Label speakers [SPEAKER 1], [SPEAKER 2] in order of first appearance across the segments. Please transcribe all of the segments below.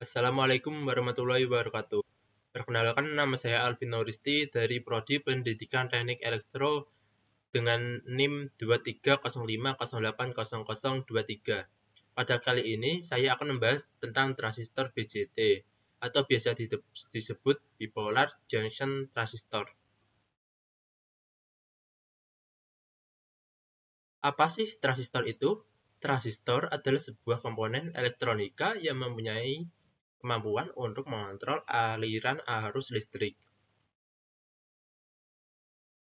[SPEAKER 1] Assalamualaikum warahmatullahi wabarakatuh. Perkenalkan, nama saya Alvin Nuristi dari Prodi Pendidikan Teknik Elektro dengan NIM 2305080023. Pada kali ini, saya akan membahas tentang transistor BJT atau biasa disebut bipolar junction transistor. Apa sih transistor itu? Transistor adalah sebuah komponen elektronika yang mempunyai kemampuan untuk mengontrol aliran arus listrik.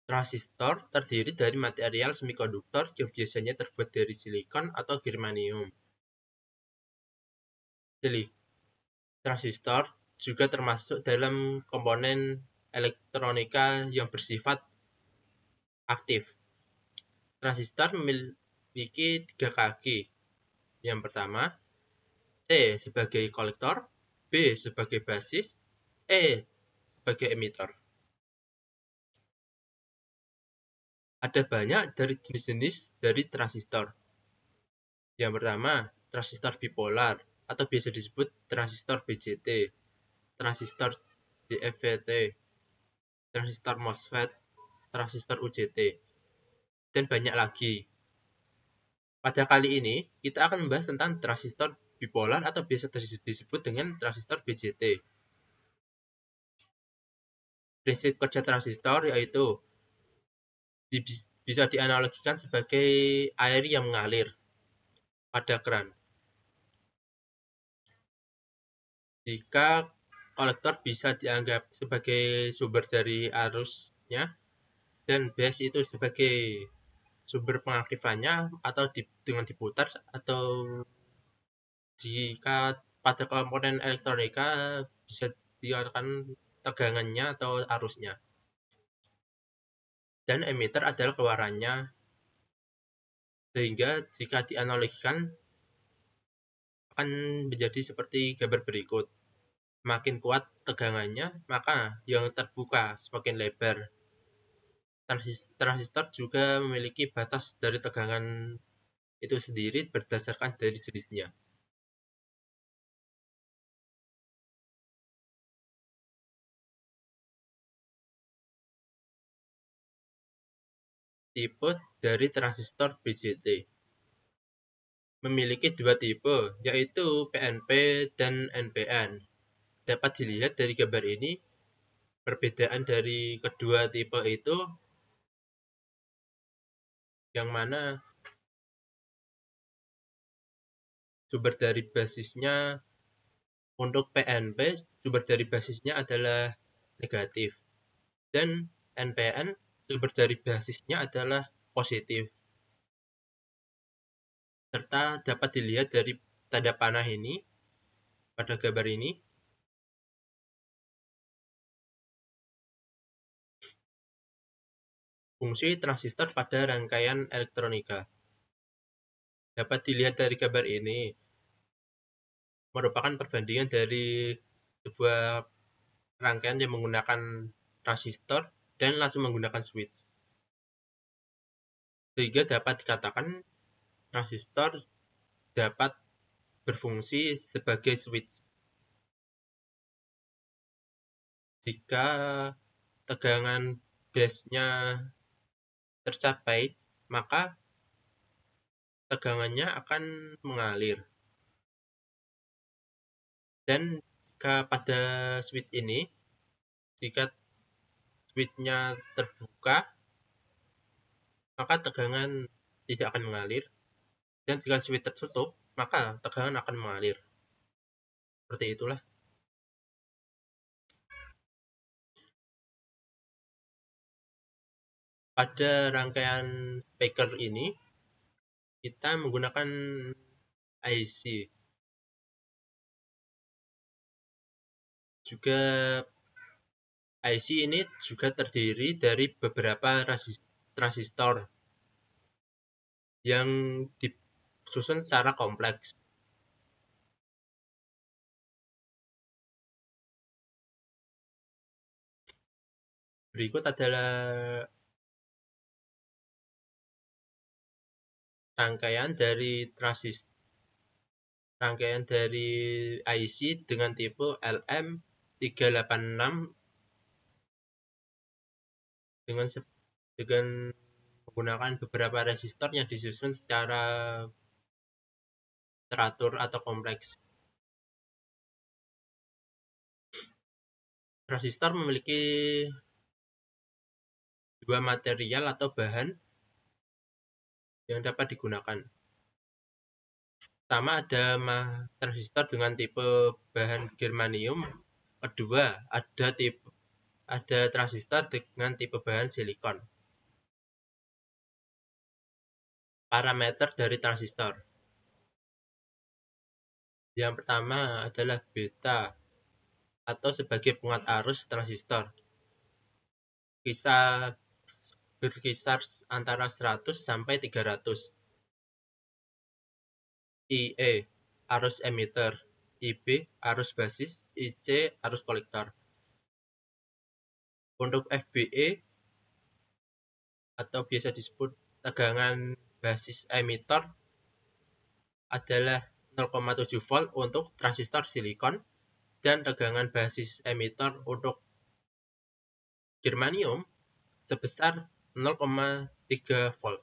[SPEAKER 1] Transistor terdiri dari material semikonduktor yang biasanya terbuat dari silikon atau germanium. Transistor juga termasuk dalam komponen elektronika yang bersifat aktif. Transistor memiliki tiga kaki. Yang pertama, C sebagai kolektor, B sebagai basis, E sebagai emitter. Ada banyak dari jenis-jenis dari transistor. Yang pertama, transistor bipolar atau biasa disebut transistor BJT, transistor DFVT, transistor MOSFET, transistor UJT, dan banyak lagi. Pada kali ini, kita akan membahas tentang transistor bipolar atau biasa disebut dengan transistor BJT. Prinsip kerja transistor yaitu bisa dianalogikan sebagai air yang mengalir pada keran. Jika kolektor bisa dianggap sebagai sumber dari arusnya, dan base itu sebagai sumber pengaktifannya atau dengan diputar, atau jika pada komponen elektronika bisa dikatakan tegangannya atau arusnya. Dan emitter adalah keluarannya, sehingga jika dianalogikan akan menjadi seperti gambar berikut. Semakin kuat tegangannya, maka yang terbuka semakin lebar. Transistor juga memiliki batas dari tegangan itu sendiri berdasarkan dari jenisnya. Tipe dari transistor BJT memiliki dua tipe, yaitu PNP dan NPN. Dapat dilihat dari gambar ini, perbedaan dari kedua tipe itu yang mana sumber dari basisnya untuk PNP, sumber dari basisnya adalah negatif, dan NPN sumber dari basisnya adalah positif. Serta dapat dilihat dari tanda panah ini pada gambar ini. Fungsi transistor pada rangkaian elektronika dapat dilihat dari gambar ini, merupakan perbandingan dari sebuah rangkaian yang menggunakan transistor dan langsung menggunakan switch. Sehingga dapat dikatakan transistor dapat berfungsi sebagai switch. Jika tegangan base-nya tercapai, maka tegangannya akan mengalir. Dan jika pada switch ini, jika switch-nya terbuka, maka tegangan tidak akan mengalir. Dan jika switch tertutup, maka tegangan akan mengalir. Seperti itulah. Pada rangkaian speaker ini, kita menggunakan IC. Juga IC ini juga terdiri dari beberapa transistor yang disusun secara kompleks. Berikut adalah rangkaian dari transistor rangkaian dari IC dengan tipe LM386 dengan menggunakan beberapa resistor yang disusun secara teratur atau kompleks. Transistor memiliki dua material atau bahan yang dapat digunakan. Pertama, ada transistor dengan tipe bahan germanium. Kedua, ada transistor dengan tipe bahan silikon. Parameter dari transistor. Yang pertama adalah beta atau sebagai penguat arus transistor. Berkisar antara 100 sampai 300. IE arus emitter, IB arus basis, IC arus kolektor. Untuk FBE atau biasa disebut tegangan basis emitter adalah 0,7 volt untuk transistor silikon dan tegangan basis emitter untuk germanium sebesar 0,3 volt.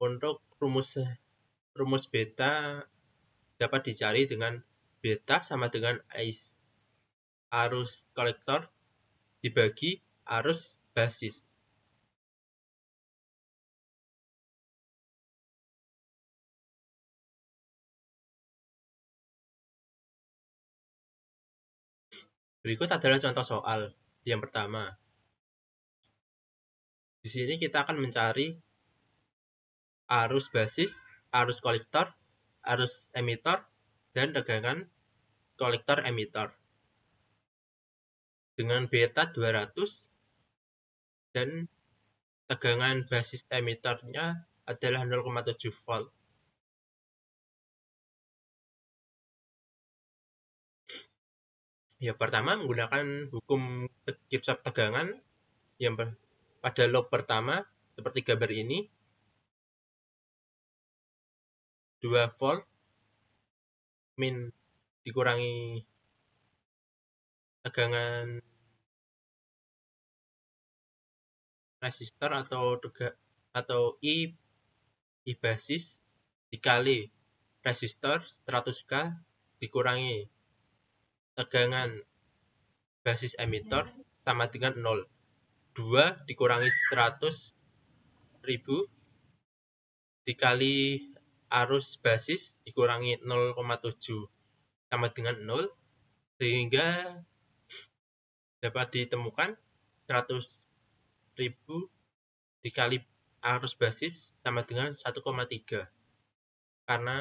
[SPEAKER 1] Untuk rumus beta dapat dicari dengan beta sama dengan arus kolektor dibagi arus basis. Berikut adalah contoh soal. Yang pertama, di sini kita akan mencari arus basis, arus kolektor, arus emitter, dan tegangan kolektor emitter. Dengan beta 200 dan tegangan basis emitternya adalah 0,7 volt. Yang pertama menggunakan hukum Kirchhoff tegangan yang pada loop pertama seperti gambar ini 2 volt min dikurangi tegangan resistor atau I basis dikali resistor 100K dikurangi tegangan basis emitter sama dengan 0. 2 dikurangi 100.000 dikali arus basis dikurangi 0,7 sama dengan 0, sehingga dapat ditemukan 100.000 dikali arus basis sama dengan 1,3. Karena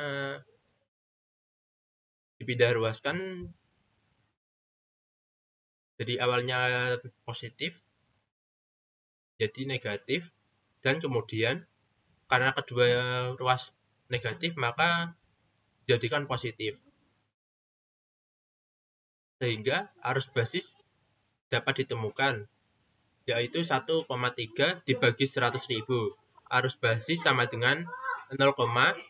[SPEAKER 1] dipindah ruaskan jadi awalnya positif jadi negatif, dan kemudian karena kedua ruas negatif maka jadikan positif, sehingga arus basis dapat ditemukan yaitu 1,3 dibagi 100.000. Arus basis sama dengan 0,00013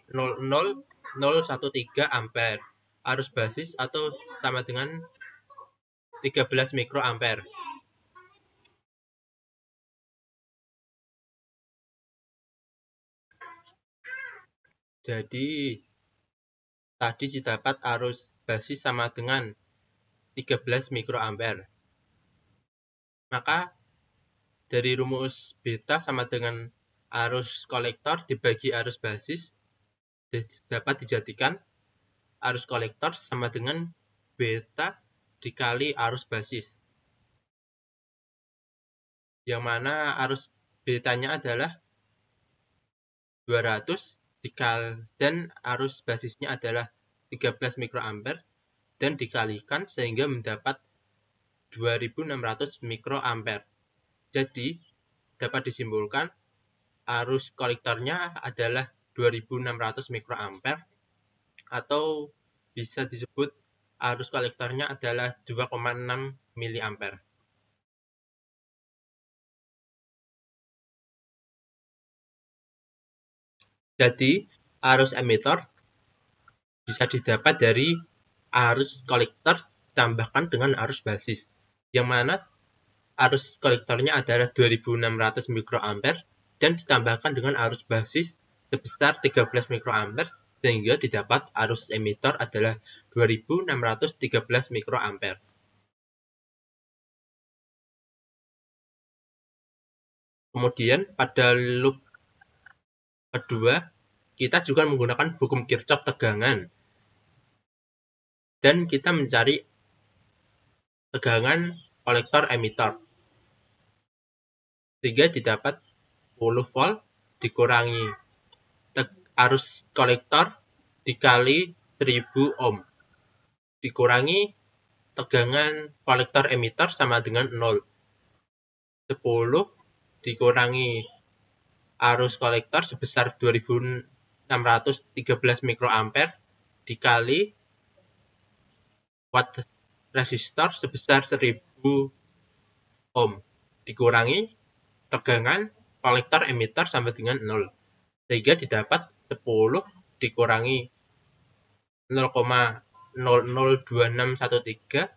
[SPEAKER 1] ampere. Arus basis atau sama dengan 13 mikroampere. Jadi tadi didapat arus basis sama dengan 13 mikroampere. Maka dari rumus beta sama dengan arus kolektor dibagi arus basis dapat dijadikan arus kolektor sama dengan beta dikali arus basis. Yang mana arus betanya adalah 200 dan arus basisnya adalah 13 mikroampere dan dikalikan sehingga mendapat 2600 mikroampere. Jadi dapat disimpulkan arus kolektornya adalah 2600 mikroampere atau bisa disebut arus kolektornya adalah 2,6 miliampere. Jadi, arus emitor bisa didapat dari arus kolektor ditambahkan dengan arus basis, yang mana arus kolektornya adalah 2600 mikroampere dan ditambahkan dengan arus basis sebesar 13 mikroampere, sehingga didapat arus emitor adalah 2613 mikroampere. Kemudian pada loop kedua, kita juga menggunakan hukum Kirchhoff tegangan. Dan kita mencari tegangan kolektor emitor. Sehingga didapat 10 volt dikurangi arus kolektor dikali 1000 ohm. Dikurangi tegangan kolektor emitor sama dengan 0. 10 dikurangi arus kolektor sebesar 2613 mikroampere dikali watt resistor sebesar 1000 ohm dikurangi tegangan kolektor emitor sama dengan 0. Sehingga didapat 10 dikurangi 0,002613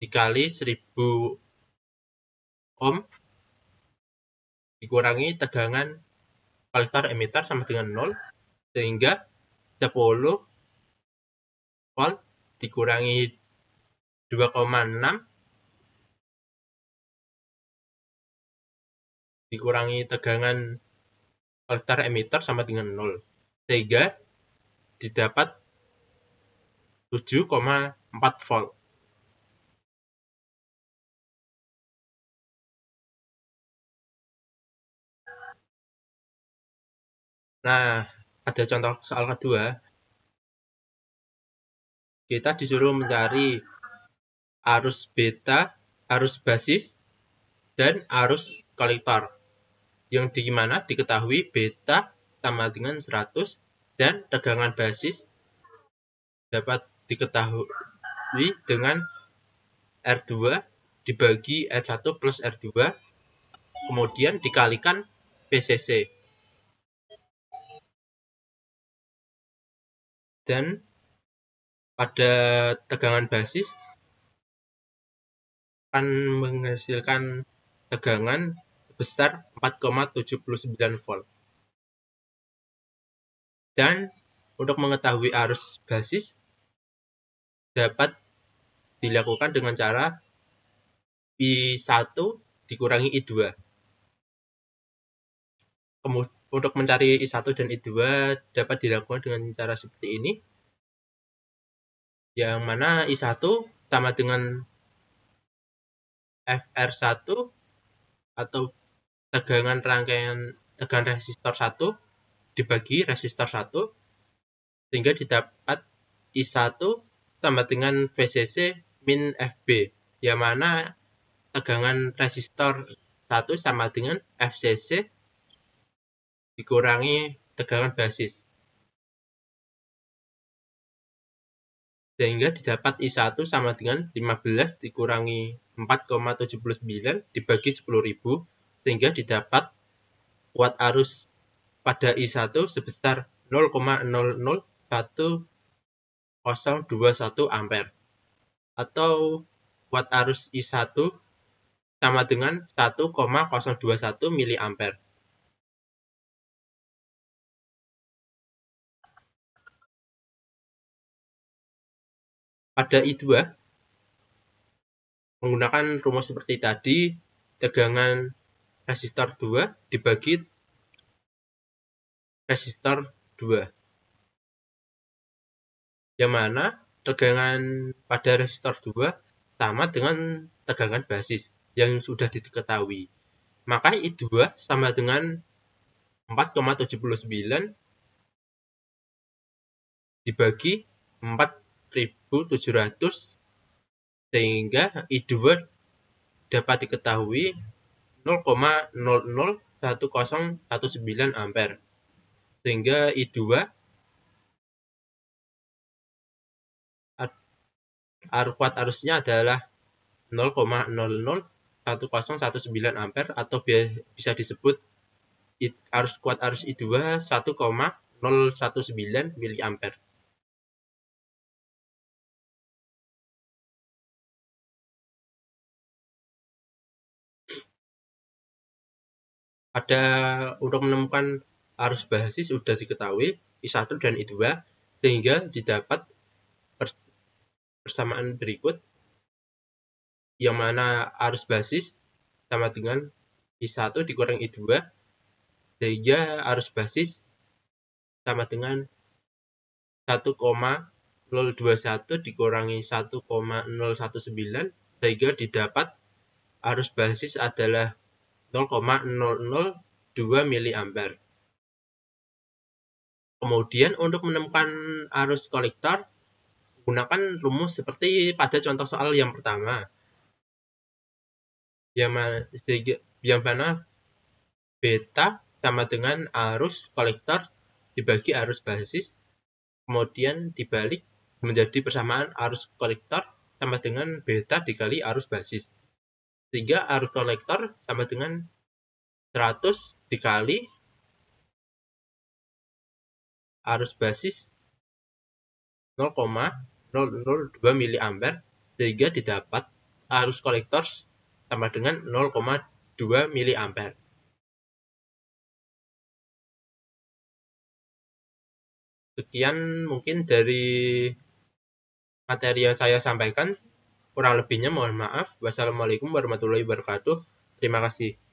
[SPEAKER 1] dikali 1000 ohm dikurangi tegangan kolektor emitor sama dengan 0, sehingga 10 volt dikurangi 2,6 dikurangi tegangan kolektor emitor sama dengan 0, sehingga didapat 7,4 volt. Nah, pada contoh soal kedua, kita disuruh mencari arus beta, arus basis, dan arus kolektor. Yang dimana diketahui beta sama dengan 100 dan tegangan basis dapat diketahui dengan R2 dibagi R1 plus R2, kemudian dikalikan PCC. Dan pada tegangan basis akan menghasilkan tegangan sebesar 4,79 volt. Dan untuk mengetahui arus basis dapat dilakukan dengan cara I1 dikurangi I2. Untuk mencari I1 dan I2 dapat dilakukan dengan cara seperti ini, yang mana I1 sama dengan FR1 atau tegangan rangkaian tegangan resistor 1 dibagi resistor 1, sehingga didapat I1 sama dengan VCC min FB, yang mana tegangan resistor 1 sama dengan FCC dikurangi tegangan basis, sehingga didapat I1 sama dengan 15 dikurangi 4,79 dibagi 10.000, sehingga didapat watt arus pada I1 sebesar 0,001021 ampere, atau watt arus I1 sama dengan 1,021 miliampere. Pada I2, menggunakan rumus seperti tadi, tegangan resistor 2 dibagi resistor 2. Yang mana tegangan pada resistor 2 sama dengan tegangan basis yang sudah diketahui. Maka I2 sama dengan 4,79 dibagi 4.700, sehingga I2 dapat diketahui 0,001019 ampere. Sehingga I2 watt arusnya adalah 0,001019 ampere, atau bisa disebut arus kuat arus I2 1,019 mA. Untuk menemukan arus basis sudah diketahui I1 dan I2, sehingga didapat persamaan berikut, yang mana arus basis sama dengan I1 dikurang I2, sehingga arus basis sama dengan 1,021 dikurangi 1,019, sehingga didapat arus basis adalah 0,002 mA. Kemudian untuk menemukan arus kolektor, gunakan rumus seperti pada contoh soal yang pertama, yang mana beta sama dengan arus kolektor dibagi arus basis, kemudian dibalik menjadi persamaan arus kolektor sama dengan beta dikali arus basis, sehingga arus kolektor sama dengan 100 dikali arus basis 0,002 mA, sehingga didapat arus kolektor sama dengan 0,2 mA. Sekian mungkin dari materi yang saya sampaikan. Kurang lebihnya mohon maaf. Wassalamualaikum warahmatullahi wabarakatuh. Terima kasih.